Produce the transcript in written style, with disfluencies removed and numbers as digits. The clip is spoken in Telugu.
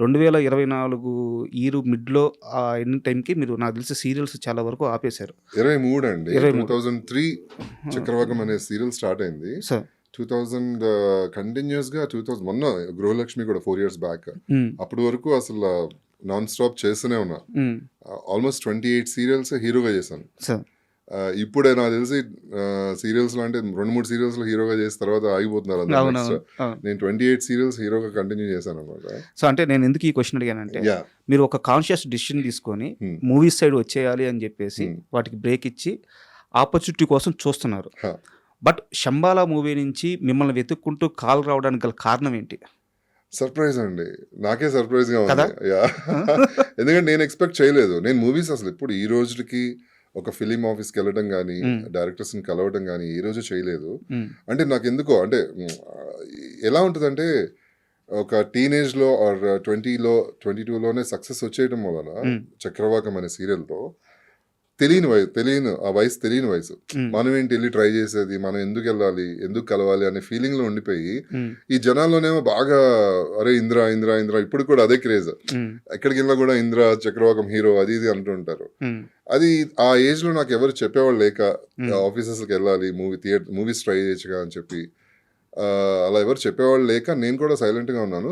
2024 ఇయర్ మిడ్‌లో ఎండ్ టైంకి మీరు నాకు తెలిసి సీరియల్స్ చాలా వరకు ఆపేశారు. 23 అండి. 23 2003 చక్రవాకం అనే సీరియల్ స్టార్ట్ అయింది. సార్. 2000 కంటిన్యూస్‌గా 2000 మొన్న గృహలక్ష్మి కూడా 4 ఇయర్స్ బ్యాక్. హ్మ్. అప్పటి వరకు అసలు నాన్ స్టాప్ చేస్తూనే ఉన్నా. హ్మ్. ఆల్మోస్ట్ 28 సీరియల్స్ హీరోగా చేశాను. సార్. ఇప్పుడే నాకు తెలిసి సీరియల్స్‌లో అంటే 2, 3 సీరియల్స్‌లో హీరోగా చేసిన తర్వాత ఆగిపోతున్నారు అందరూ నెక్స్ట్. అవునవును. అవును. నేను 28 సీరియల్స్ హీరోగా కంటిన్యూ చేశానన్నమాట. సో, అంటే నేను ఎందుకు ఈ క్వెషన్ అడిగానంటే, యాహ్! మీరు ఒక కాన్షియస్ డెసిషన్ తీసుకొని హ్మ్. మూవీస్ సైడ్ వచ్చేయాలి అని చెప్పేసి హ్మ్. వాటికి బ్రేక్ ఇచ్చి ఆపర్చునిటీ కోసం చూస్తున్నారు. హా! బట్ 'శంబాలా' మూవీ నుంచి మిమ్మల్ని వెతుక్కుంటూ కాల్ రావడానికి గల కారణం ఏంటి? సర్ప్రైజ్ అండి. నాకే సర్ప్రైజ్‌గా కదా? ఉంది. యాహ్! ఎందుకంటే నేను ఎక్స్‌పెక్ట్ చేయలేదు. నేను మూవీస్ అసలు ఎప్పుడు ఈ రోజుకి ఒక ఫిల్మ్ ఆఫీస్‌కి వెళ్ళడం గానీ, హ్మ్. డైరెక్టర్స్‌ని కలవడం గానీ ఏ రోజు చేయలేదు. హ్మ్. అంటే నాకెందుకో అంటే ఎలా ఉంటదంటే ఒక టీనేజ్‌లో ఆర్ 20లో 22లోనే సక్సెస్ వచ్చేయడం వలన హ్మ్. 'చక్రవాకం' అనే సీరియల్‌తో ఆ వయసు తెలియని వయసు. హ్మ్. మనం ఏంటి ఎళ్లి ట్రై చేసేది, మనం ఎందుకెళ్ళాలి, ఎందుకు కలవాలి అనే ఫీలింగ్‌లో ఉండిపోయి, హ్మ్. ఈ జనాల్లోనేమో బాగా అరే! ఇంద్ర ఇప్పటికి కూడా అదే క్రేజ్. హ్మ్. ఎక్కడికెళ్ళినా కూడా ఇంద్ర, చక్రవాకం హీరో అది ఇది అంటూ ఉంటారు. హ్మ్. అది ఆ ఏజ్‌లో నాకు ఎవరు చెప్పేవాళ్ళు లేక హ్మ్. ఆఫీసెస్‌కెళ్ళాలి, మూవీస్ ట్రై చేయొచ్చుగా అని చెప్పి అలా ఎవరు చెప్పేవాళ్ళు లేక నేను కూడా సైలెంట్‌గా ఉన్నాను.